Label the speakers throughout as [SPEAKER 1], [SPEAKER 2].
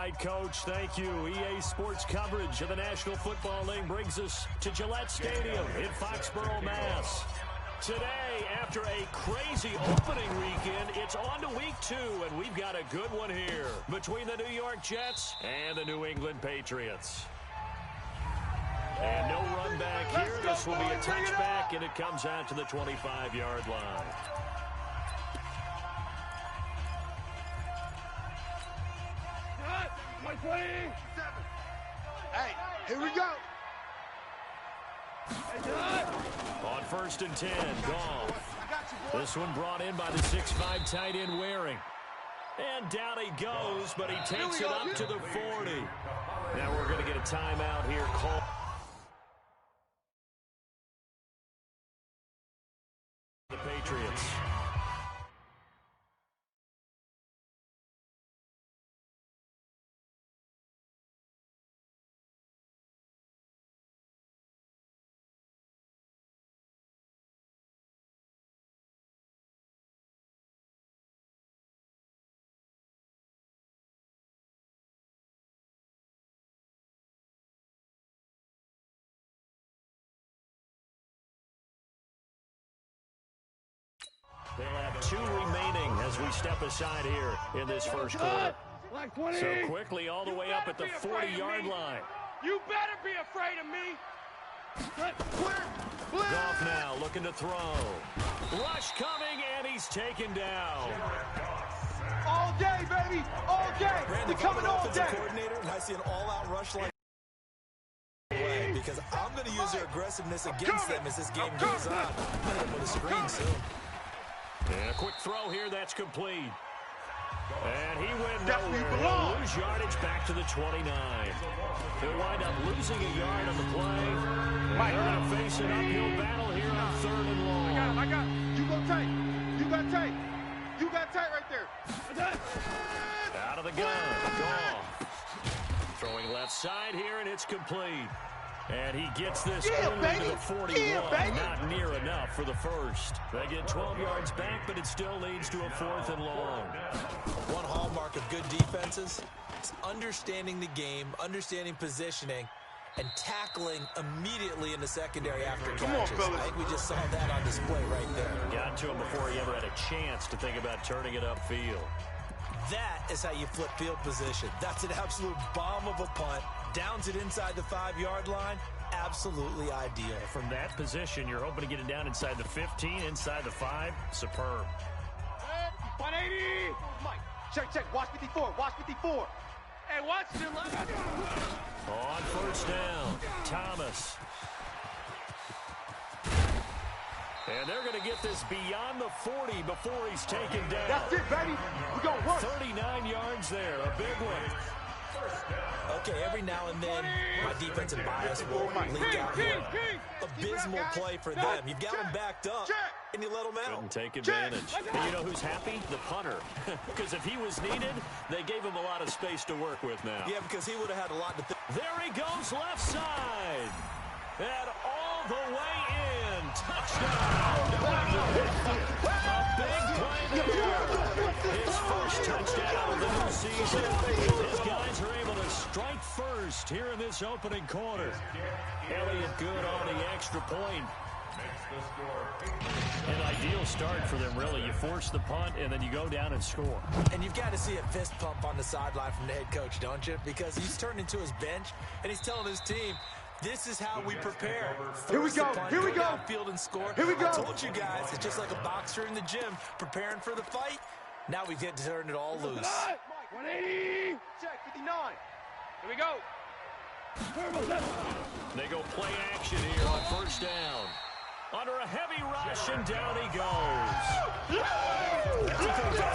[SPEAKER 1] right, Coach. Thank you. EA Sports coverage of the National Football League brings us to Gillette Stadium in Foxborough, Mass. Today, after a crazy opening weekend, it's on to week 2, and we've got a good one here between the New York Jets and the New England Patriots. And no run back here. This will be a touchback, and it comes out to the 25-yard line.
[SPEAKER 2] Hey, here we go.
[SPEAKER 1] On 1st and 10, Goff. This one brought in by the 6'5" tight end Waring. And down he goes, but he takes it up to the 40. Now we're going to get a timeout here called. The Patriots. They'll have 2 remaining as we step aside here in this first quarter. So quickly all the way up at the 40-yard line.
[SPEAKER 2] You better be afraid of me.
[SPEAKER 1] Goff now looking to throw. Rush coming, and he's taken down.
[SPEAKER 2] All day, baby. All day.
[SPEAKER 3] Brandon,
[SPEAKER 2] We're coming all day.
[SPEAKER 3] Coordinator, and I see an all-out rush like because I'm going to use their aggressiveness against them as this game goes on. I'm going to put a screen soon.
[SPEAKER 1] And a quick throw here, that's complete. And he went nowhere. Lose yardage back to the 29. He'll wind up losing a yard on the play. They're going to face an uphill battle here on 3rd and long.
[SPEAKER 2] I got it. You go tight. You got tight. You got tight right there.
[SPEAKER 1] Out of the gun. Goff. Throwing left side here, and it's complete. And he gets this only to the 41. Not near enough for the first. They get 12 yards back, but it still leads to a 4th and long.
[SPEAKER 3] One hallmark of good defenses is understanding the game, understanding positioning, and tackling immediately in the secondary after catches. I think we just saw that on display right there.
[SPEAKER 1] Got to him before he ever had a chance to think about turning it upfield.
[SPEAKER 3] That is how you flip field position. That's an absolute bomb of a punt. Downs it inside the 5-yard line. Absolutely ideal.
[SPEAKER 1] From that position, you're hoping to get it down inside the 15, inside the 5. Superb.
[SPEAKER 2] 180. Mike, check. Watch 54. Watch 54. Hey, watch the left.
[SPEAKER 1] On 1st down, Thomas. And they're going to get this beyond the 40 before he's taken down.
[SPEAKER 2] That's it, baby. We're going to work.
[SPEAKER 1] 39 yards there, a big one.
[SPEAKER 3] Okay, every now and then, my defensive bias will leak out here. Abysmal play for them. You've got them backed up, and you let them out.
[SPEAKER 1] Couldn't take advantage. And you know who's happy? The punter. Because if he was needed, they gave him a lot of space to work with now.
[SPEAKER 3] Yeah, because he would have had a lot to think.
[SPEAKER 1] There he goes, left side. And all the way in. Touchdown. A big play there. His first touchdown of the new season. His guys are able to strike first here in this opening quarter. Elliott good on the extra point. An ideal start for them, really. You force the punt, and then you go down and score.
[SPEAKER 3] And you've got to see a fist pump on the sideline from the head coach, don't you? Because he's turned into his bench, and he's telling his team, this is how we prepare.
[SPEAKER 2] Here we go. Here we go.
[SPEAKER 3] Field and score.
[SPEAKER 2] Here we go.
[SPEAKER 3] I told you guys, it's just like a boxer in the gym preparing for the fight. Now we've got to turn it all loose.
[SPEAKER 2] 180. Check 59. Here we go.
[SPEAKER 1] They go play action here on 1st down. Under a heavy rush, and down he goes.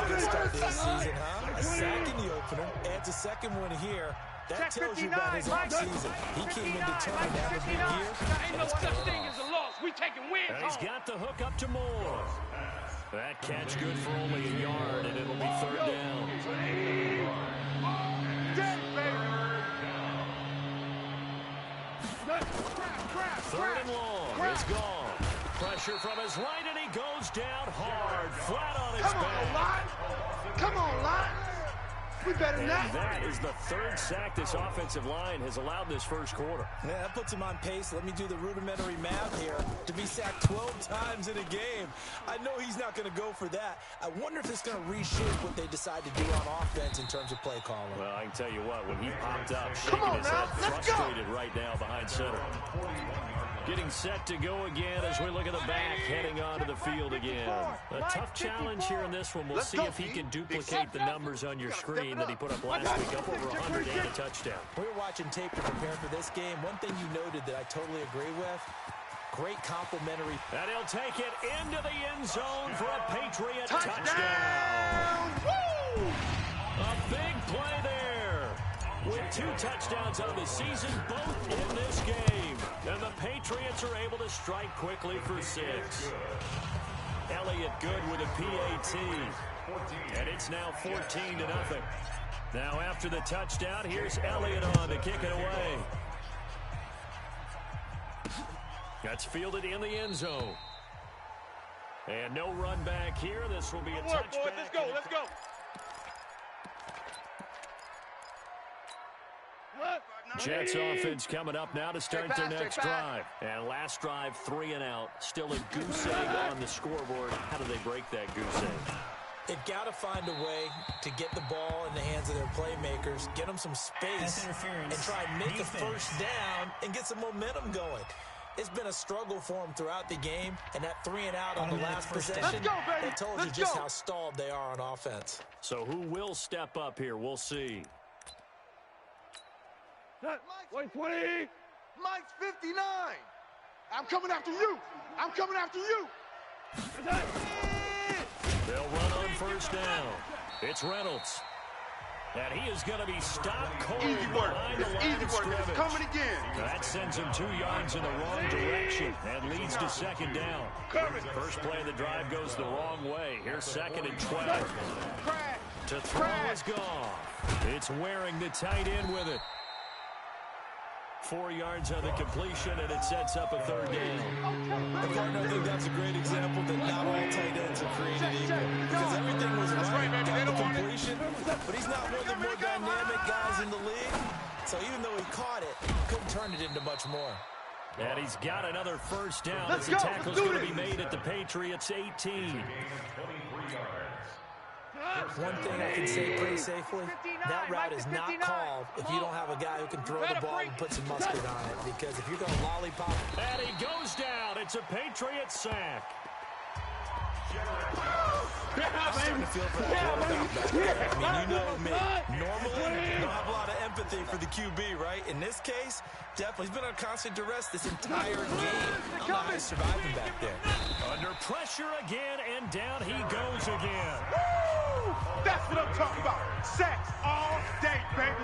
[SPEAKER 3] Good start this season, huh? A sack in the opener, adds a second one here. That tells you about his own season. He came in determined to have a big year.
[SPEAKER 2] Ain't no such thing as a loss. We taking wins.
[SPEAKER 1] And he's got the hook up to Moore. That catch good for only a yard, and it'll be 3rd down. Third and long. It's gone. Pressure from his right, and he goes down hard, flat on his back.
[SPEAKER 2] Come on, Lott. We better
[SPEAKER 1] And
[SPEAKER 2] not.
[SPEAKER 1] that is the third sack this offensive line has allowed this first quarter.
[SPEAKER 3] Yeah, that puts him on pace. Let me do the rudimentary math here. To be sacked 12 times in a game, I know he's not going to go for that. I wonder if it's going to reshape what they decide to do on offense in terms of play calling.
[SPEAKER 1] Well, I can tell you what, when he popped up, shaking his head, frustrated right now behind center. Getting set to go again as we look at the back, heading onto the field again. A tough challenge here in this one. We'll see if he can duplicate the numbers on your screen that he put up last week, up over 100 and a touchdown.
[SPEAKER 3] We were watching tape to prepare for this game. One thing you noted that I totally agree with, great complimentary.
[SPEAKER 1] And he'll take it into the end zone for a Patriot touchdown.
[SPEAKER 2] Woo!
[SPEAKER 1] A big play there. With 2 touchdowns on the season, both in this game. And the Patriots are able to strike quickly for 6. Elliott good with a PAT. And it's now 14-0. Now after the touchdown, here's Elliott on to kick it away. That's fielded in the end zone. And no run back here. This will be a touchback.
[SPEAKER 2] Let's go, let's go.
[SPEAKER 1] Jets offense coming up now to start their next drive. And last drive, 3 and out. Still a goose egg on the scoreboard. How do they break that goose egg?
[SPEAKER 3] They've got to find a way to get the ball in the hands of their playmakers, get them some space, and try and make a first down and get some momentum going. It's been a struggle for them throughout the game, and that 3 and out on the last possession, that told you just how stalled they are on offense.
[SPEAKER 1] So who will step up here? We'll see.
[SPEAKER 2] Wait, 20. Mike's 59. I'm coming after you. I'm coming after you.
[SPEAKER 1] They'll run on first down. It's Reynolds. And he is going to be stopped cold behind the line of scrimmage.
[SPEAKER 2] It's coming again.
[SPEAKER 1] That sends him 2 yards in the wrong direction and leads to second down. First play of the drive goes the wrong way. Here's 2nd and 12. To throw is gone. It's wearing the tight end with it. 4 yards on the completion, and it sets up a 3rd down.
[SPEAKER 3] I think that's a great example that not all tight ends are created equal. Because everything was right, got the completion, but he's not one of the more dynamic guys in the league. So even though he caught it, couldn't turn it into much more.
[SPEAKER 1] And he's got another first down as the tackle's going to be made at the Patriots' 18.
[SPEAKER 3] One thing I can say pretty safely, that route is not called if you don't have a guy who can throw the ball and put some mustard on it. Because if you're going to lollipop...
[SPEAKER 1] And he goes down. It's a Patriot sack.
[SPEAKER 3] I'm starting to feel for that quarterback back there. I mean, you know me. Normally, you don't have a lot of empathy for the QB, right? In this case, definitely. He's been on constant duress this entire game. I don't know how he's surviving back there.
[SPEAKER 1] Under pressure again, and down he goes again.
[SPEAKER 2] Woo! That's what I'm talking about. Sacks all day, baby.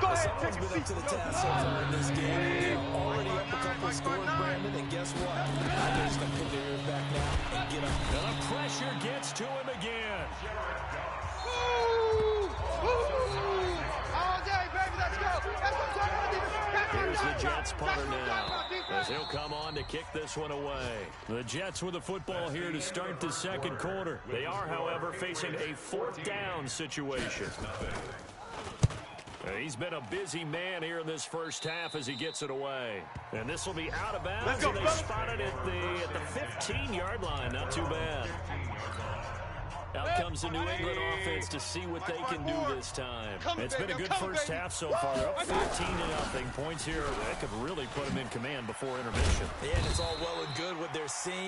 [SPEAKER 2] Go ahead, take a
[SPEAKER 3] Someone's been
[SPEAKER 2] seat.
[SPEAKER 3] up to the task so far in this game. They're already up a couple of scores, Brandon, and guess what? They're just going to put their ears back now and get up.
[SPEAKER 1] And the pressure gets to him again.
[SPEAKER 2] Woo! Woo! All day, baby. Let's go. That's what I'm talking about.
[SPEAKER 1] Here's the Jets punter now, as he'll come on to kick this one away. The Jets with the football here to start the second quarter. They are, however, facing a 4th down situation. He's been a busy man here in this first half as he gets it away. And this will be out of bounds, and they spot it at the 15-yard line. Not too bad. Out comes the New England offense to see what they can do this time. It's been a good first half so far. They're up 14-0. Points here that could really put them in command before intermission.
[SPEAKER 3] Yeah, and it's all well and good what they're seeing.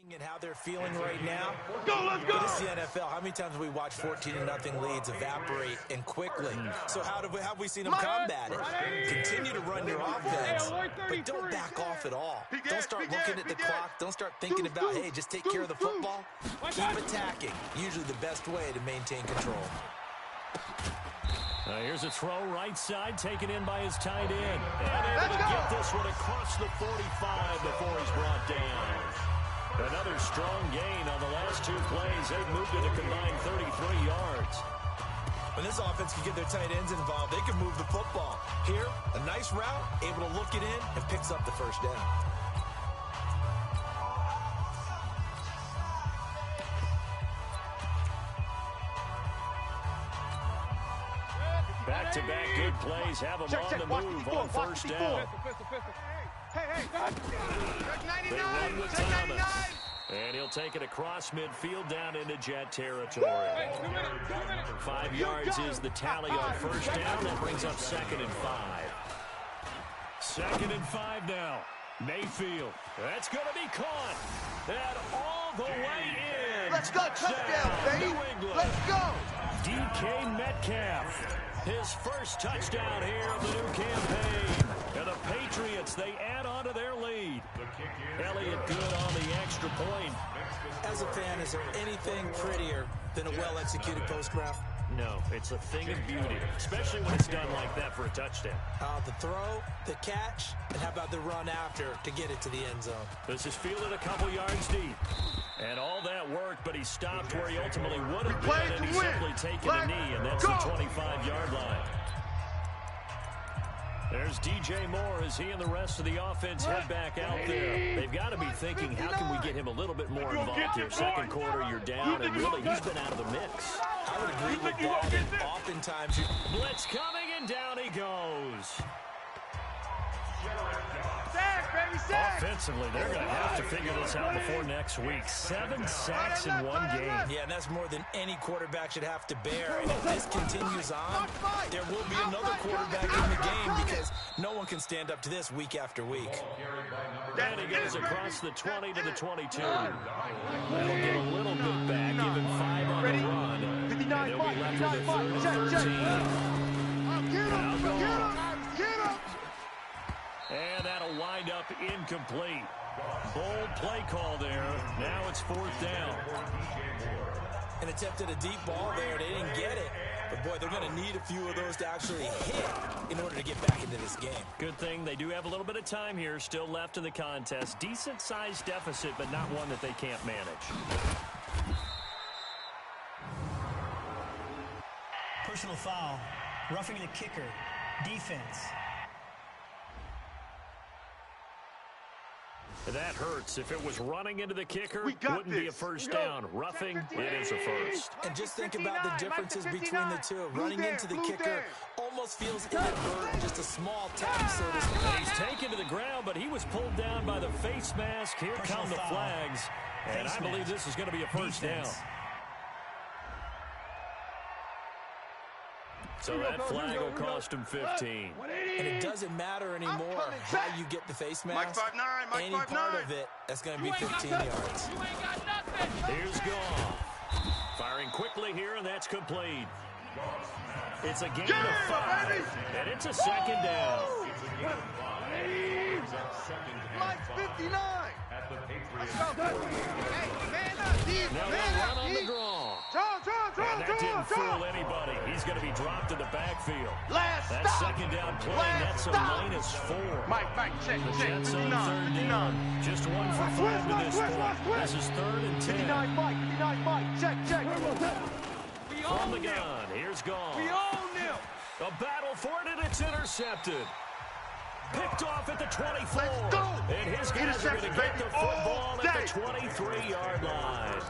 [SPEAKER 3] And how they're feeling right now.
[SPEAKER 2] Let's go, let's go!
[SPEAKER 3] But this is the NFL. How many times have we watched 14-0 leads evaporate and quickly? So how have we seen them combat it? Continue to run your offense, but don't back off at all. Don't start looking at the clock. Don't start thinking about, hey, just take care of the football. Keep attacking. Usually the best way to maintain control.
[SPEAKER 1] Here's a throw right side, taken in by his tight end. And able to get this one across the 45 before he's brought down. Another strong gain on the last two plays. They've moved it a combined 33 yards.
[SPEAKER 3] When this offense can get their tight ends involved, they can move the football. Here, a nice route, able to look it in, and picks up the first down.
[SPEAKER 1] Back-to-back good plays have them on the move on first down. They run with Thomas. And he'll take it across midfield down into Jet territory. 5 yards is the tally on first down. That brings up 2nd and 5. 2nd and 5 now. Mayfield. That's going to be caught. And all the way in.
[SPEAKER 2] Let's go, touchdown, baby. Let's go.
[SPEAKER 1] DK Metcalf. His first touchdown here of the new campaign. And the Patriots, they add on to their lead. Elliott good on the extra point.
[SPEAKER 3] As a fan, is there anything prettier than a well-executed post route?
[SPEAKER 1] No, it's a thing of beauty, especially when it's done like that for a touchdown.
[SPEAKER 3] The throw, the catch, and how about the run after to get it to the end zone?
[SPEAKER 1] This is fielded a couple yards deep. And all that worked, but he stopped where he ultimately would have been, and he's simply taken a knee, and that's the 25-yard line. There's DJ Moore as he and the rest of the offense head back out there. They've got to be thinking, how can we get him a little bit more involved here? Second quarter, you're down, and really, he's been out of the mix.
[SPEAKER 3] I would agree with that, and oftentimes
[SPEAKER 1] blitz coming, and down he goes. Offensively, they're going to have to figure this out before next week. 7 sacks in one game.
[SPEAKER 3] Yeah, and that's more than any quarterback should have to bear. And if this continues on, there will be another quarterback in the game because no one can stand up to this week after week.
[SPEAKER 1] And he goes across the 20 to the 22. That'll get a little bit back, give him 5 on the run. And they'll be left with a 3rd and 13.
[SPEAKER 2] Get him!
[SPEAKER 1] And that'll wind up incomplete. Bold play call there. Now it's 4th down.
[SPEAKER 3] An attempt at a deep ball there. They didn't get it. But, boy, they're going to need a few of those to actually hit in order to get back into this game.
[SPEAKER 1] Good thing they do have a little bit of time here still left in the contest. Decent-sized deficit, but not one that they can't manage.
[SPEAKER 4] Personal foul. Roughing the kicker. Defense.
[SPEAKER 1] That hurts. If it was running into the kicker, wouldn't be a first down. Roughing, it is a first.
[SPEAKER 3] And just think about the differences between the two. Running into the kicker almost feels inadvertent, just a small tap, so to speak.
[SPEAKER 1] And he's taken to the ground, but he was pulled down by the face mask. Here come the flags. And I believe this is going to be a first down. So that flag will cost him 15.
[SPEAKER 3] And it doesn't matter anymore how you get the face mask. Any part of it, that's going to be 15 yards.
[SPEAKER 1] Here's Goff. Firing quickly here, and that's complete. It's a gain of 5, and it's a 2nd down.
[SPEAKER 2] Mike 59.
[SPEAKER 1] Now they'll run on the draw. And that didn't fool anybody. He's going to be dropped in the backfield. That 2nd down play, that's a -4.
[SPEAKER 2] Mike, check.
[SPEAKER 1] The Jets on 3rd down. Just 1 for 5 to this point. This is 3rd and 10.
[SPEAKER 2] 59 Mike, check.
[SPEAKER 1] From the gun, here's Goff.
[SPEAKER 2] We own them.
[SPEAKER 1] A battle for it, and it's intercepted. Picked off at the 24.
[SPEAKER 2] Let's go.
[SPEAKER 1] And his guys are going to get the football at the 23-yard line.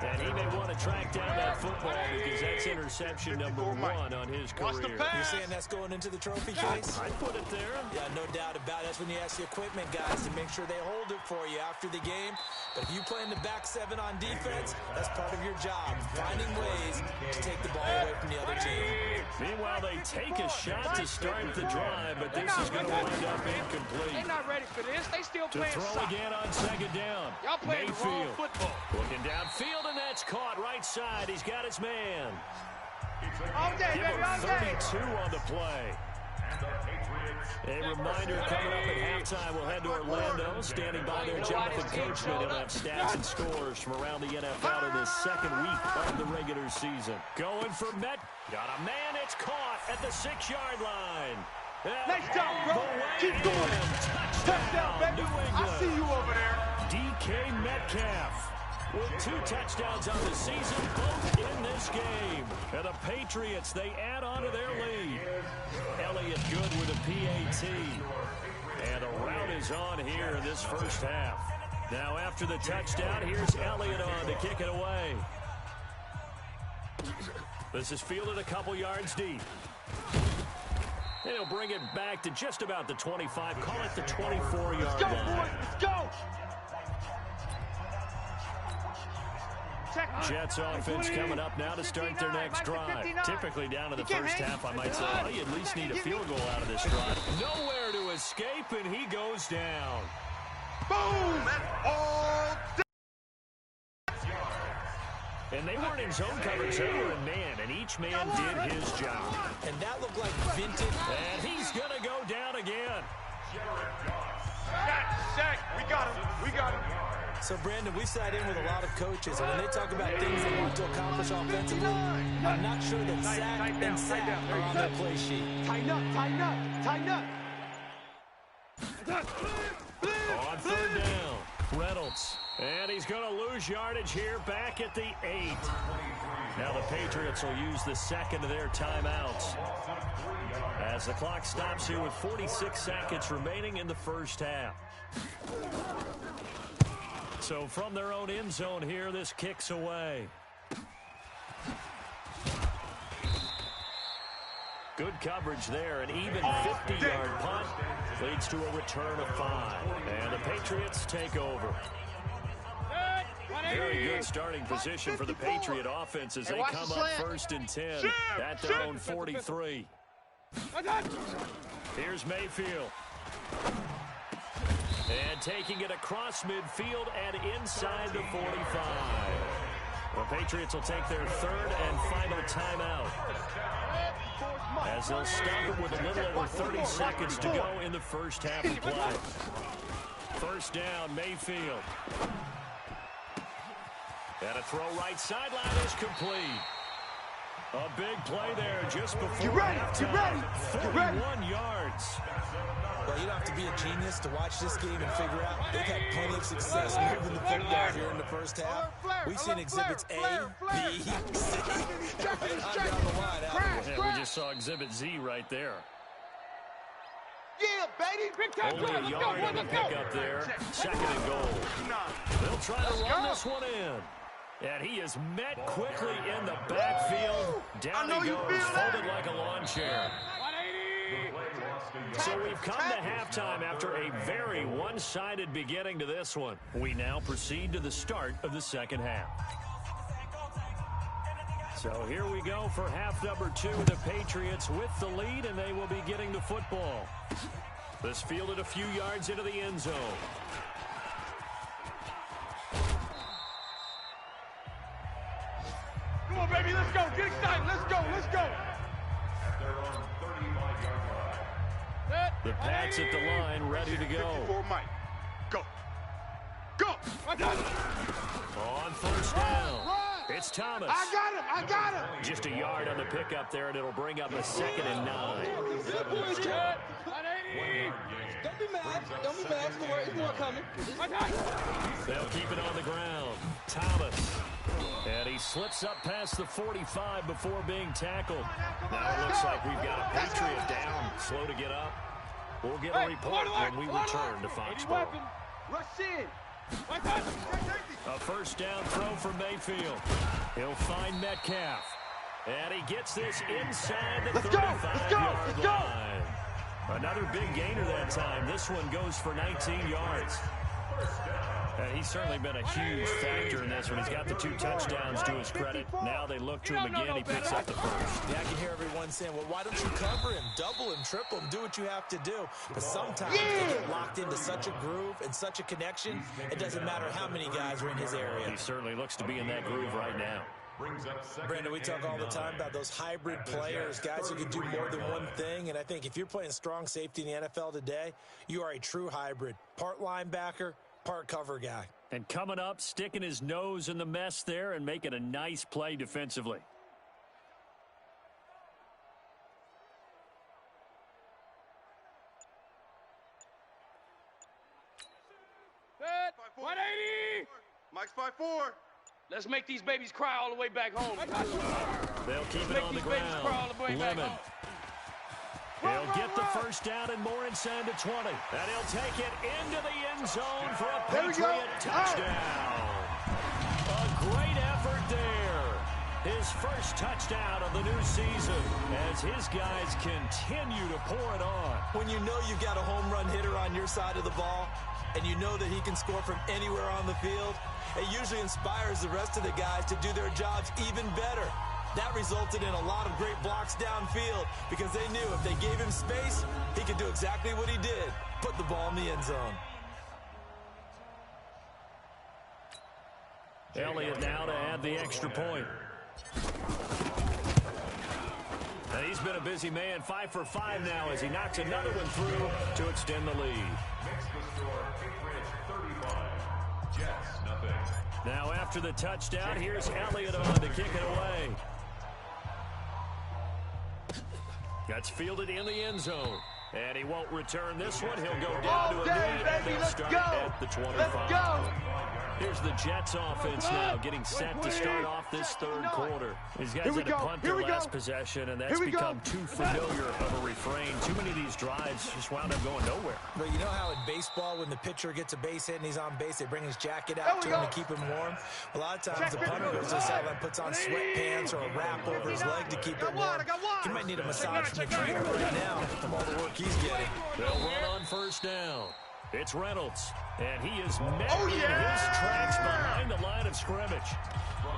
[SPEAKER 1] And he may want to track down that football because that's interception number 1 on his career.
[SPEAKER 3] You're saying that's going into the trophy case?
[SPEAKER 1] I'd put it there.
[SPEAKER 3] Yeah, no doubt about it. That's when you ask the equipment guys to make sure they hold it for you after the game. But if you play in the back 7 on defense, that's part of your job, finding ways to take the ball away from the other team.
[SPEAKER 1] Meanwhile, they take a shot to start the drive, but this is going to wind up incomplete.
[SPEAKER 2] They're not ready for this. They still
[SPEAKER 1] To
[SPEAKER 2] playing
[SPEAKER 1] throw
[SPEAKER 2] soccer.
[SPEAKER 1] again on second down.
[SPEAKER 2] Y'all playing the wrong
[SPEAKER 1] Mayfield
[SPEAKER 2] football.
[SPEAKER 1] looking downfield, and that's caught right side. He's got his man.
[SPEAKER 2] All day,
[SPEAKER 1] Give
[SPEAKER 2] baby,
[SPEAKER 1] him
[SPEAKER 2] all day.
[SPEAKER 1] 32 on the play. A reminder coming up at halftime. We'll head to Orlando. Standing by there, Jonathan Coachman. He'll have stats and scores from around the NFL in the second week of the regular season. Going for Met. Got a man. It's caught at the 6-yard line.
[SPEAKER 2] Nice job, bro. Keep going. Touchdown, baby. I see you over there.
[SPEAKER 1] DK Metcalf with 2 touchdowns on the season, both in this game. And the Patriots, they add on to their lead. Elliott good with a PAT. And the rout is on here in this first half. Now after the touchdown, here's Elliott on to kick it away. This is fielded a couple yards deep. And he'll bring it back to just about the 25. Call it the 24-yard
[SPEAKER 2] Let's go,
[SPEAKER 1] line.
[SPEAKER 2] boys. Let's go.
[SPEAKER 1] Jets offense coming up now to start their next drive. Typically down to the first half, I might say, well, you at least need a field goal out of this drive. Nowhere to escape, and he goes down.
[SPEAKER 2] Boom. All day.
[SPEAKER 1] And they weren't in zone coverage. They were in man, and each man did his job.
[SPEAKER 3] And that looked like vintage.
[SPEAKER 1] And he's going to go down again.
[SPEAKER 2] Sack. We got him. We got him.
[SPEAKER 3] So, Brandon, we sat in with a lot of coaches, and when they talk about things they want to accomplish offensively, I'm not sure that sack and sack are on their play sheet.
[SPEAKER 2] Tighten up, tighten up, tighten up.
[SPEAKER 1] On third down, Reynolds. And he's going to lose yardage here back at the 8. Now the Patriots will use the second of their timeouts as the clock stops here with 46 seconds remaining in the first half. So from their own end zone here, this kicks away. Good coverage there. An even 50-yard punt leads to a return of 5. And the Patriots take over. Very good starting position for the Patriot offense as they come up first and 10 at their own 43. Here's Mayfield. And taking it across midfield and inside the 45. The Patriots will take their third and final timeout, as they'll stop it with a little over 30 seconds to go in the first half of play. First down, Mayfield. And a throw right sideline is complete. A big play there just before halftime. 41 yards.
[SPEAKER 3] Well, you don't have to be a genius to watch this game and figure out they've had plenty of success moving the football here in the first half. We've seen exhibits A, B, C, and on down the line.
[SPEAKER 1] Yeah, we just saw exhibit Z right there.
[SPEAKER 2] Yeah, baby. Big time
[SPEAKER 1] Only a yard on the pickup there. Second and goal. They'll try to run this one in. And he is met quickly in the backfield. Down he goes, folded like a lawn chair. So we've come to halftime after a very one-sided beginning to this one. We now proceed to the start of the second half. So here we go for half number 2. The Patriots with the lead, and they will be getting the football. This fielded a few yards into the end zone.
[SPEAKER 2] Come on, baby, let's go. Get excited. Let's go. Let's go.
[SPEAKER 1] The Pats at the line, ready to go.
[SPEAKER 2] 54 Mike. Go. Go.
[SPEAKER 1] On first down, it's Thomas.
[SPEAKER 2] I got him. I got him.
[SPEAKER 1] Just a yard on the pickup there, and it'll bring up a 2nd and 9.
[SPEAKER 5] Don't be mad. Don't be mad. There's more coming.
[SPEAKER 1] They'll keep it on the ground. Thomas. And he slips up past the 45 before being tackled. Now it looks like we've got a Patriot down, slow to get up. We'll get a report when we return to Foxborough.
[SPEAKER 2] Rush in.
[SPEAKER 1] A first down throw for Mayfield. He'll find Metcalf. And he gets this inside the 35-yard line. Another big gainer that time. This one goes for 19 yards. He's certainly been a huge factor in this one. He's got the 2 touchdowns to his credit. Now they look to him again. He picks up the first.
[SPEAKER 3] Yeah, I can hear everyone saying, well, why don't you cover him, double him, triple him, do what you have to do. But sometimes they get locked into such a groove and such a connection, it doesn't matter how many guys are in his area.
[SPEAKER 1] He certainly looks to be in that groove right now.
[SPEAKER 3] Brandon, we talk all the time about those hybrid players, guys who can do more than one thing. And I think if you're playing strong safety in the NFL today, you are a true hybrid. Part linebacker, part cover guy.
[SPEAKER 1] And coming up, sticking his nose in the mess there and making a nice play defensively.
[SPEAKER 2] Set. 180. Mike's 5-4.
[SPEAKER 5] Let's make these babies cry all the way back home.
[SPEAKER 1] They'll keep it on the ground. Lemon. He'll get the first down and more inside the 20. And he'll take it into the end zone for a Patriot touchdown. A great effort there. His first touchdown of the new season as his guys continue to pour it on.
[SPEAKER 3] When you know you've got a home run hitter on your side of the ball and you know that he can score from anywhere on the field, it usually inspires the rest of the guys to do their jobs even better. That resulted in a lot of great blocks downfield because they knew if they gave him space, he could do exactly what he did, put the ball in the end zone.
[SPEAKER 1] Elliott now to add the extra point. And he's been a busy man, 5 for 5 now as he knocks another one through to extend the lead.
[SPEAKER 6] Makes the score Patriots 35, Jets nothing.
[SPEAKER 1] Now after the touchdown, here's Elliott on to kick it away. That's fielded in the end zone. And he won't return this one. He'll go down to a knee, and they'll start at the 25.
[SPEAKER 2] Let's go.
[SPEAKER 1] Here's the Jets offense now getting set to start off this third quarter. These guys had to punt their last possession, and that's become too familiar of a refrain. Too many of these drives just wound up going nowhere.
[SPEAKER 3] But you know how in baseball, when the pitcher gets a base hit and he's on base, they bring his jacket out to him to keep him warm? A lot of times the punter goes to the sideline, puts on sweatpants or a wrap over his leg to keep it warm. He might need a massage from the trainer right now from all the work he's getting.
[SPEAKER 1] They'll run on first down. It's Reynolds, and he is met in his tracks behind the line of scrimmage.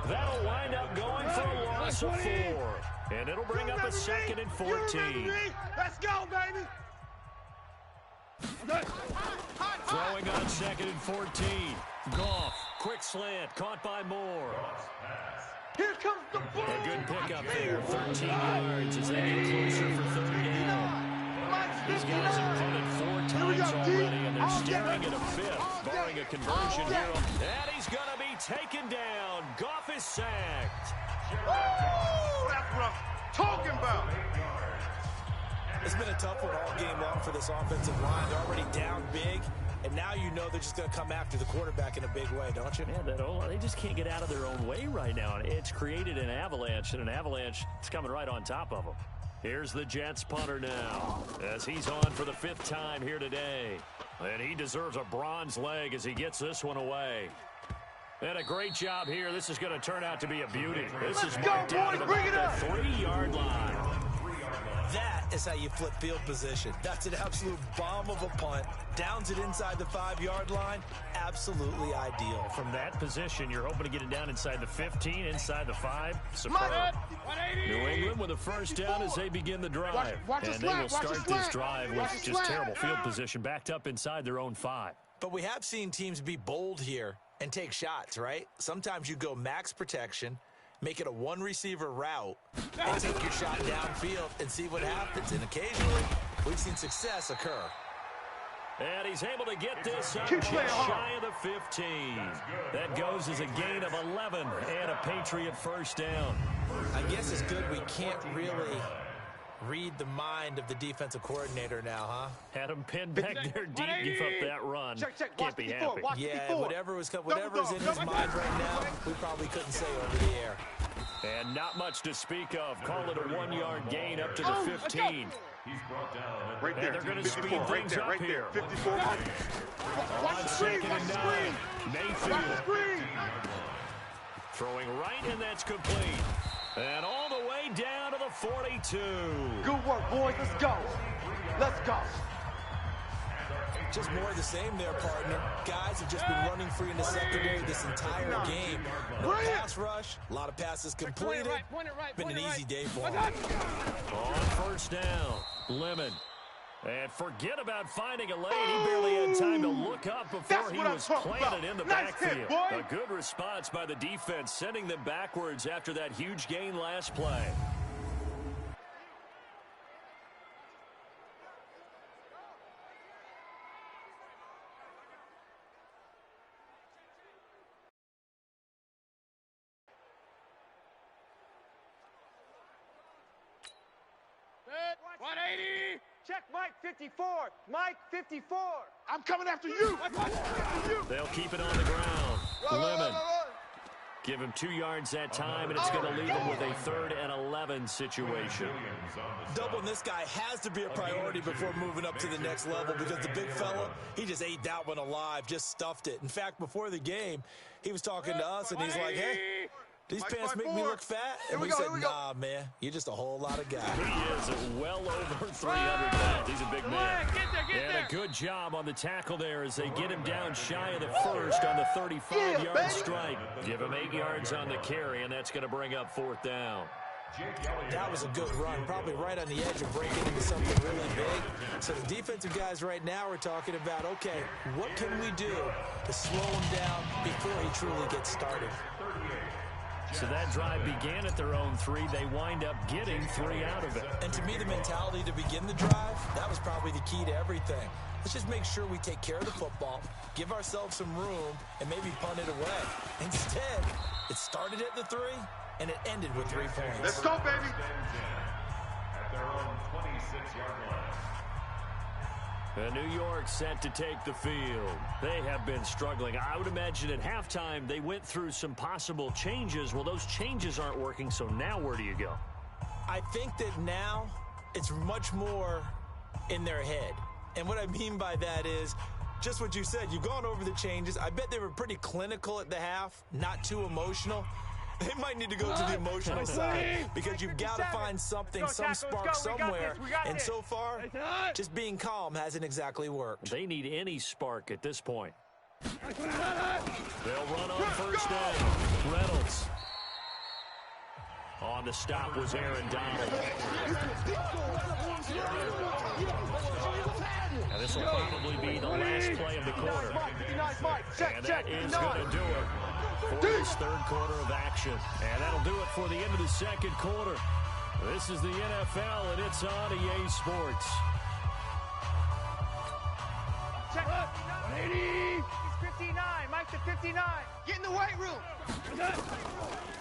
[SPEAKER 1] That'll wind up going for a loss of 4, and it'll bring up a 2nd and 14.
[SPEAKER 2] Let's go, baby.
[SPEAKER 1] Throwing on 2nd and 14. Goff, quick slant, caught by Moore.
[SPEAKER 2] Here comes the ball.
[SPEAKER 1] A good pickup there, 13 yards as they get closer for 3rd down. These guys have punted 4 times already, and they're staring at a 5th, barring a conversion here. And he's going to be taken down. Goff is sacked.
[SPEAKER 2] That's what I'm talking about.
[SPEAKER 3] It's been a tough one all game long for this offensive line. They're already down big, and now you know they're just going to come after the quarterback in a big way, don't you?
[SPEAKER 1] Yeah, they just can't get out of their own way right now. It's created an avalanche, and an avalanche is coming right on top of them. Here's the Jets punter now as he's on for the 5th time here today. And he deserves a bronze leg as he gets this one away. And a great job here. This is going to turn out to be a beauty. This is marked down to about the 3-yard line.
[SPEAKER 3] That is how you flip field position. That's an absolute bomb of a punt. Downs it inside the 5-yard line. Absolutely ideal.
[SPEAKER 1] From that position, you're hoping to get it down inside the 15, inside the 5. Superb. New England with a first down as they begin the drive. And they will start this drive with just terrible field position backed up inside their own 5.
[SPEAKER 3] But we have seen teams be bold here and take shots, right? Sometimes you go max protection, make it a 1-receiver route, and take your shot downfield and see what happens. And occasionally, we've seen success occur.
[SPEAKER 1] And he's able to get this up just shy of the 15. That goes as a gain of 11 and a Patriot first down.
[SPEAKER 3] I guess it's good we can't really read the mind of the defensive coordinator now, huh?
[SPEAKER 1] Had him pinned back there deep, give up that run. Can't be happy.
[SPEAKER 3] Yeah, whatever's in his mind right now, we probably couldn't say over the air.
[SPEAKER 1] And not much to speak of. Call it a 1-yard gain up to the 15.
[SPEAKER 6] He's brought down
[SPEAKER 2] Right there.
[SPEAKER 1] And they're going to speed things up
[SPEAKER 2] right
[SPEAKER 1] here.
[SPEAKER 2] there. 54.
[SPEAKER 1] On 2nd and 9. Mayfield. Throwing right, and that's complete. And all the way down to the 42.
[SPEAKER 2] Good work, boys. Let's go. Let's go.
[SPEAKER 3] Just more of the same there, partner. Guys have just been running free in the secondary this entire game. No pass rush, a lot of passes completed. Been an easy day for them.
[SPEAKER 1] On first down, Lemon. And forget about finding a lane. He barely had time to look up before he was planted in the backfield. A good response by the defense, sending them backwards after that huge gain last play.
[SPEAKER 2] Check Mike 54. Mike 54. I'm coming after you.
[SPEAKER 1] They'll keep it on the ground. Lemon. Give him 2 yards that time, and it's going to leave him with a 3rd and 11 situation.
[SPEAKER 3] Doubling this guy has to be a priority before moving up to the next level because the big fella, he just ate that one alive, just stuffed it. In fact, before the game, he was talking to us, and he's like, hey, these pants make me look fat? And we said, nah, man, you're just a whole lot of guy.
[SPEAKER 1] He is well over 300 pounds. He's a big man. And a good job on the tackle there as they get him down shy of the first on the 35-yard strike. Give him 8 yards on the carry, and that's going to bring up 4th down.
[SPEAKER 3] That was a good run, probably right on the edge of breaking into something really big. So the defensive guys right now are talking about, okay, what can we do to slow him down before he truly gets started?
[SPEAKER 1] So that drive began at their own 3. They wind up getting 3 out of it.
[SPEAKER 3] And to me, the mentality to begin the drive, that was probably the key to everything. Let's just make sure we take care of the football, give ourselves some room, and maybe punt it away. Instead, it started at the 3, and it ended with 3 points.
[SPEAKER 2] Let's go, baby.
[SPEAKER 6] At their own 26-yard line.
[SPEAKER 1] And New York set to take the field. They have been struggling. I would imagine at halftime they went through some possible changes. Well, those changes aren't working, so now where do you go?
[SPEAKER 3] I think that now it's much more in their head. And what I mean by that is just what you said. You've gone over the changes. I bet they were pretty clinical at the half, not too emotional. They might need to go to the emotional side because you've got to find something, some spark somewhere. And so far, just being calm hasn't exactly worked.
[SPEAKER 1] They need any spark at this point. They'll run on first down. Reynolds. On the stop was Aaron Donald. And this will probably be the last play of the quarter. And that is going to do it for this 3rd quarter of action. And that'll do it for the end of the 2nd quarter. This is the NFL, and it's on EA Sports.
[SPEAKER 2] Check. 80. He's 59. Mike's at 59. Get in the weight room.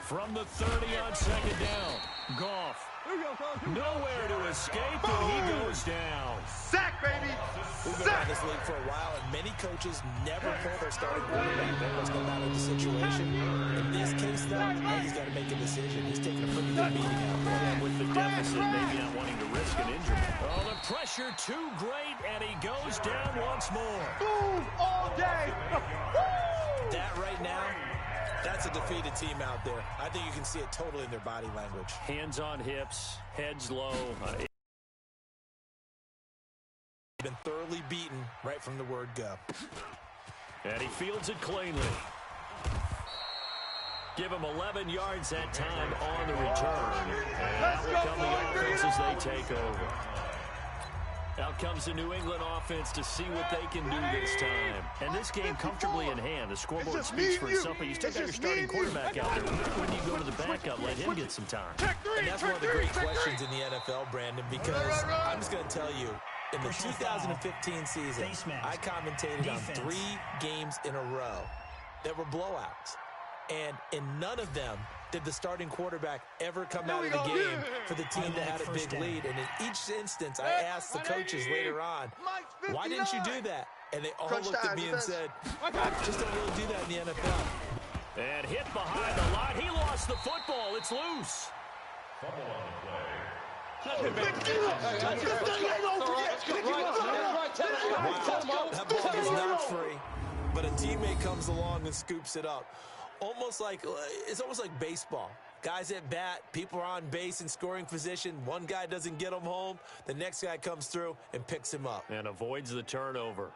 [SPEAKER 1] From the 30 on 2nd down, Goff. Nowhere to escape, and he goes down.
[SPEAKER 2] Sack, baby.
[SPEAKER 3] We've been around this league for a while, and many coaches never pull their starting quarterback no matter the situation. In this case, though, he's got to make a decision. He's taking a pretty good beating out there.
[SPEAKER 1] And with the deficit, maybe not wanting to risk an injury. Oh, the pressure too great, and he goes down once more.
[SPEAKER 2] Boom all day.
[SPEAKER 3] That right now, that's a defeated team out there. I think you can see it totally in their body language.
[SPEAKER 1] Hands on hips, heads low.
[SPEAKER 3] Been thoroughly beaten right from the word go.
[SPEAKER 1] And he fields it cleanly. Give him 11 yards that time on the return. And out will come the offense as they take over. Out comes the New England offense to see what they can do this time. And this game comfortably in hand. The scoreboard speaks for itself, but you still got your starting quarterback out there. When you go to the backup, let him get some time.
[SPEAKER 3] And that's one of the great questions in the NFL, Brandon, because I'm just going to tell you, in the 2015 season, I commentated on 3 games in a row that were blowouts. And in none of them did the starting quarterback ever come out of the game for the team that had a big lead. And in each instance, I asked the coaches later on, why didn't you do that? And they all looked at me and said, just don't really do that in the NFL.
[SPEAKER 1] And hit behind the line. He lost the football. It's loose.
[SPEAKER 6] Fumble on the play.
[SPEAKER 3] Wow, that ball is not free, but a teammate comes along and scoops it up. It's almost like baseball. Guys at bat, people are on base in scoring position. One guy doesn't get him home. The next guy comes through and picks him up.
[SPEAKER 1] And avoids the turnover.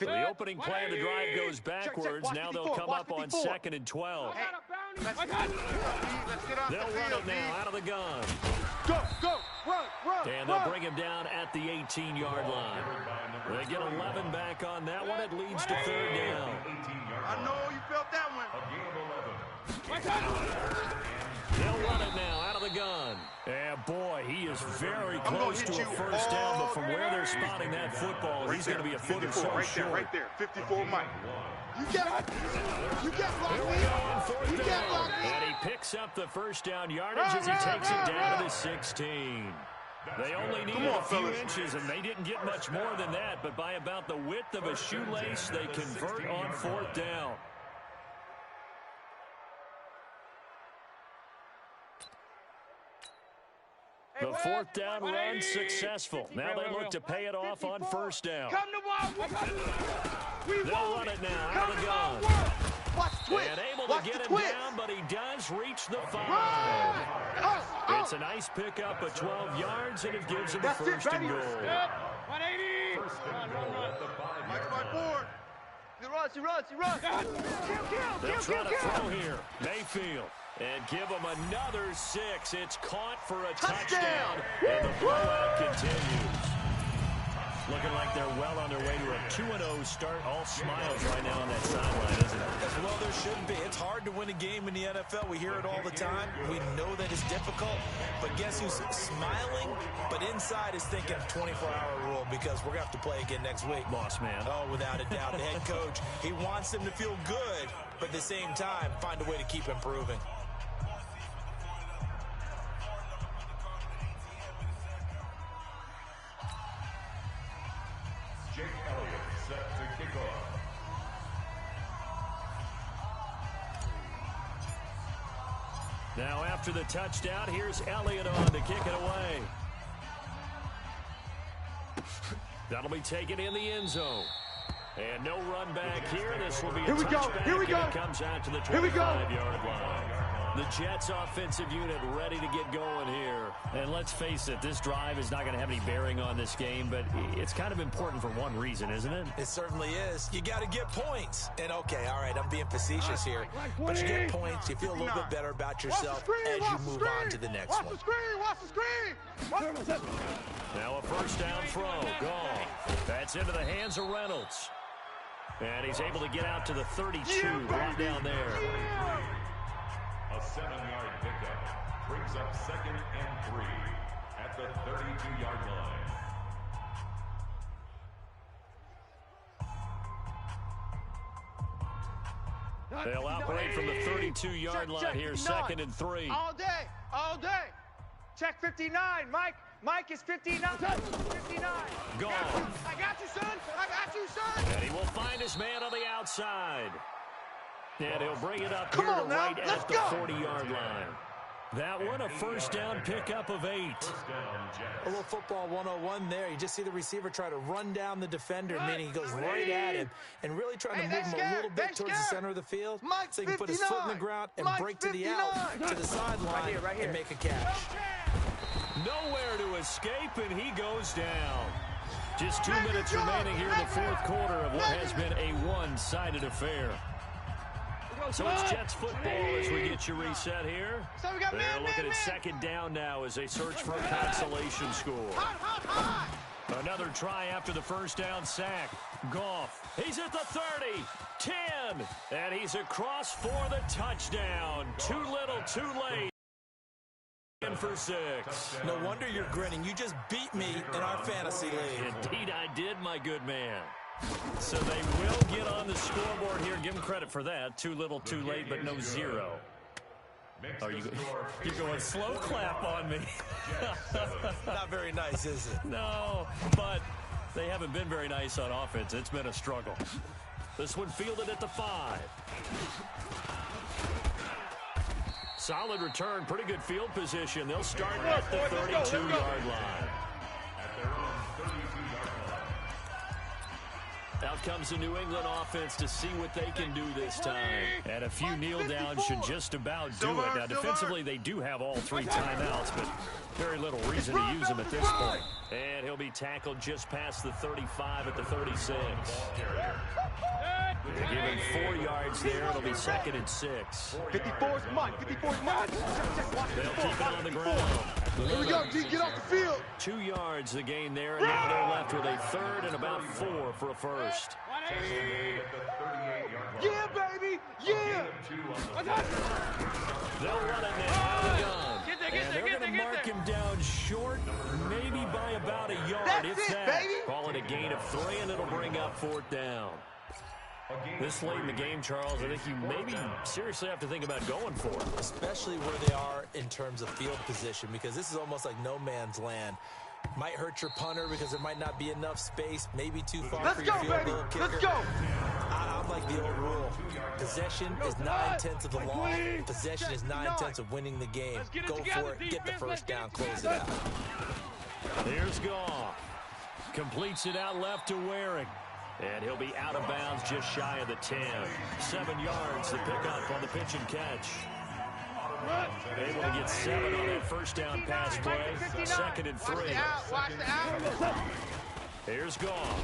[SPEAKER 1] So the opening play of the drive goes backwards. Now they'll come up on 2nd and 12.
[SPEAKER 2] Let's get off
[SPEAKER 1] They'll
[SPEAKER 2] the
[SPEAKER 1] run
[SPEAKER 2] field,
[SPEAKER 1] it now out of the gun.
[SPEAKER 2] Go, run.
[SPEAKER 1] And they'll bring him down at the 18-yard line. They get 11 back on that one. It leads to 3rd down.
[SPEAKER 2] I know you felt that one.
[SPEAKER 1] They'll run it now out of the gun. And boy, he is very close to a first down, but from where they're spotting that football, he's going to be a foot or so short.
[SPEAKER 2] Right there, 54 Mike. You get blocked
[SPEAKER 1] Fourth
[SPEAKER 2] me. You get
[SPEAKER 1] down.
[SPEAKER 2] blocked me.
[SPEAKER 1] And he picks up the first down yardage as he takes it down to the 16. They only needed a few inches, and they didn't get much more than that, but by about the width of a shoelace, they convert on 4th down. The 4th down run successful. Now they look to pay it off on 1st down. They'll run it now out of the gun. And able to get him down, but he does reach the 5. It's a nice pickup of 12 yards, and it gives him a 1st and goal.
[SPEAKER 5] 180. Run.
[SPEAKER 2] Mike's my board.
[SPEAKER 5] He runs.
[SPEAKER 1] They'll try to throw here. Mayfield. And give him another 6. It's caught for a touchdown. And the blowout continues. Looking like they're well on their way to a 2-0 start. All smiles right now on that sideline, isn't it?
[SPEAKER 3] As well there should be. It's hard to win a game in the NFL. We hear it all the time. We know that it's difficult. But guess who's smiling? But inside is thinking 24-hour rule because we're going to have to play again next week.
[SPEAKER 1] Lost man.
[SPEAKER 3] Oh, without a doubt. The head coach, he wants them to feel good, but at the same time, find a way to keep improving.
[SPEAKER 6] Set to kick off.
[SPEAKER 1] Now after the touchdown, here's Elliott on to kick it away. That'll be taken in the end zone. And no run back here. This will be a touchback.
[SPEAKER 2] Here we go.
[SPEAKER 1] And it comes out to the 25-yard line. The Jets offensive unit ready to get going here. And let's face it, this drive is not going to have any bearing on this game, but it's kind of important for one reason, isn't it?
[SPEAKER 3] It certainly is. You got to get points. And okay, all right, I'm being facetious here. But you get points, you feel a little bit better about yourself as you move on to the next one.
[SPEAKER 2] Watch the screen.
[SPEAKER 1] Now a first down throw. Gone. That's into the hands of Reynolds. And he's able to get out to the 32, right down there.
[SPEAKER 6] A 7-yard pickup brings up 2nd and 3 at the 32-yard line.
[SPEAKER 1] They'll operate from the 32-yard line here, 2nd and 3.
[SPEAKER 5] All day. Check 59, Mike. Mike is 59. 59.
[SPEAKER 1] Gone.
[SPEAKER 5] I got you, son.
[SPEAKER 1] And he will find his man on the outside. And he'll bring it up here to right at the 40-yard line. That one, a first down pickup of 8.
[SPEAKER 3] A little football 101 there. You just see the receiver try to run down the defender, meaning he goes right at him and really trying to move him a little bit towards the center of the field so he can put his foot in the ground and break to the out, to the sideline, and make a catch.
[SPEAKER 1] Nowhere to escape, and he goes down. Just 2 minutes remaining here in the fourth quarter of what has been a one-sided affair. So it's Jets football as we get you reset here. They're looking at second down now as they search for a consolation score. Another try after the first down sack. Goff, he's at the 30, 10, and he's across for the touchdown. Too little, too late. In for 6.
[SPEAKER 3] No wonder you're grinning. You just beat me in our fantasy league.
[SPEAKER 1] Indeed I did, my good man. So they will get on the scoreboard here. Give them credit for that. Too little, too late, but no 0. Are you're going slow clap on me.
[SPEAKER 3] Not very nice, is it?
[SPEAKER 1] No, but they haven't been very nice on offense. It's been a struggle. This one fielded at the 5. Solid return, pretty good field position. They'll start at the 32-yard line.
[SPEAKER 6] At their own 32-yard line.
[SPEAKER 1] Out comes the New England offense to see what they can do this time. And a few kneel downs should just about do it. Now, defensively, they do have all 3 timeouts, but very little reason to use them at this point. And he'll be tackled just past the 35 at the 36. They're giving 4 yards there. It'll be 2nd and 6.
[SPEAKER 2] 54's Mike. 54's Mike.
[SPEAKER 1] They'll keep it on the ground.
[SPEAKER 2] Here we go, D. Get off the field.
[SPEAKER 1] 2 yards the gain there, and now they're left with a 3rd and about 4 for a first.
[SPEAKER 2] Yeah, baby. Yeah.
[SPEAKER 1] They'll run it now. And they're going to mark him down short, maybe by about a yard.
[SPEAKER 2] That's
[SPEAKER 1] if
[SPEAKER 2] it,
[SPEAKER 1] that.
[SPEAKER 2] baby.
[SPEAKER 1] Call it a gain of 3, and it'll bring up 4th down. This late in the game, Charles, I think you maybe seriously have to think about going for it.
[SPEAKER 3] Especially where they are in terms of field position, because this is almost like no man's land. Might hurt your punter because there might not be enough space, maybe too far for your field goal kicker.
[SPEAKER 2] Let's go.
[SPEAKER 3] I'm like the old rule. Possession is 9/10 of the law. Possession is 9/10 of winning the game. Go for it, get the first down, close it out.
[SPEAKER 1] Here's Goff. Completes it out left to Waring. And he'll be out of bounds just shy of the 10. 7 yards to pick up on the pitch and catch. Able to get 7 on that first down pass play. 2nd and 3.
[SPEAKER 2] Watch the out.
[SPEAKER 1] Here's Goff.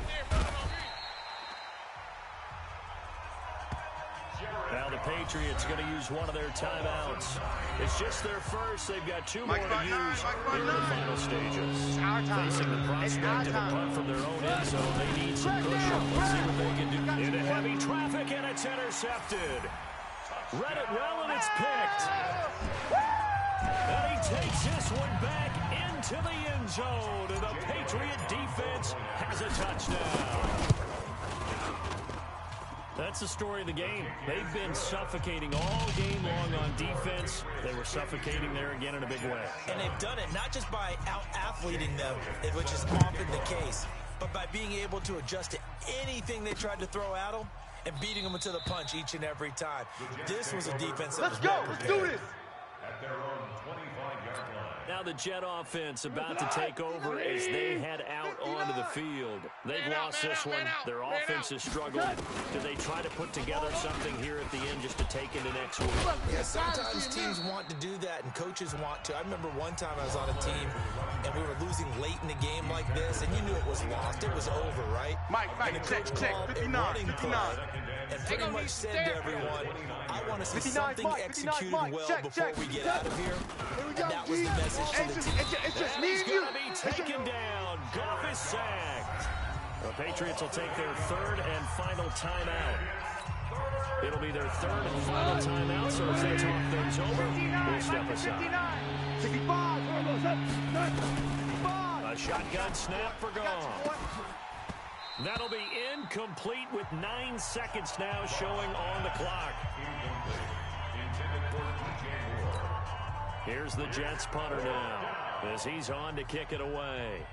[SPEAKER 1] Now the Patriots going to use one of their timeouts. It's just their first. They've got 2 more to use in the final stages. Facing the prospect of a punt from their own end zone, they need some cushion. Let's see what they can do. Into heavy traffic, and it's intercepted. Read it well, and it's picked. And he takes this one back into the end zone, and the Patriot defense has a touchdown. That's the story of the game. They've been suffocating all game long on defense. They were suffocating there again in a big way.
[SPEAKER 3] And they've done it not just by out-athleting them, which is often the case, but by being able to adjust to anything they tried to throw at them and beating them to the punch each and every time. This was a defense that was well prepared.
[SPEAKER 2] Let's do this.
[SPEAKER 6] At their own 25-yard line.
[SPEAKER 1] Now the Jet offense about to take over as they head out onto the field. They've lost this one. Their offense has struggled. Do they try to put together something here at the end just to take into next week?
[SPEAKER 3] Yeah, sometimes teams want to do that and coaches want to. I remember one time I was on a team and we were losing late in the game like this, and you knew it was lost. It was over, right?
[SPEAKER 2] Mike,
[SPEAKER 3] and the coach called a running play and pretty much said to everyone, I want to see something executed well before we get out of here. And that was the message to the team.
[SPEAKER 2] It's just me
[SPEAKER 1] He's
[SPEAKER 2] and you.
[SPEAKER 1] going to be taken down. Goff is sacked. The Patriots will take their 3rd and final timeout. It'll be their 3rd and final timeout, so as they talk things over, we'll step aside.
[SPEAKER 2] 65.
[SPEAKER 1] A shotgun snap for Goff. That'll be incomplete with 9 seconds now showing on the clock. Here's the Jets punter now as he's on to kick it away.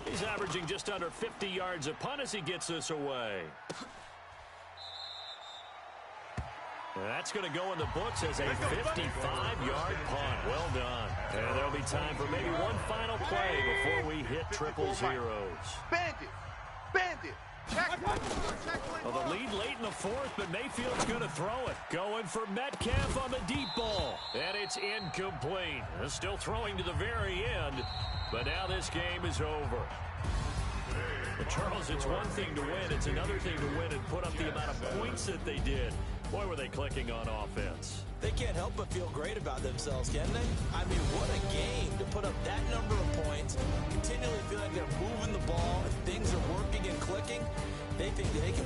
[SPEAKER 1] He's averaging just under 50 yards a punt as he gets this away. And that's going to go in the books as a 55-yard punt. Well done. And there'll be time for maybe one final play before we hit triple zeros.
[SPEAKER 2] Bandit.
[SPEAKER 1] Well, the lead late in the 4th, but Mayfield's going to throw it. Going for Metcalf on the deep ball. And it's incomplete. Still throwing to the very end, but now this game is over. But Charles, it's one thing to win. It's another thing to win and put up the amount of points that they did. Boy, were they clicking on offense.
[SPEAKER 3] They can't help but feel great about themselves, can they? I mean, what a game to put up that number of points, continually feel like they're moving the ball, and things are working and clicking. They think they can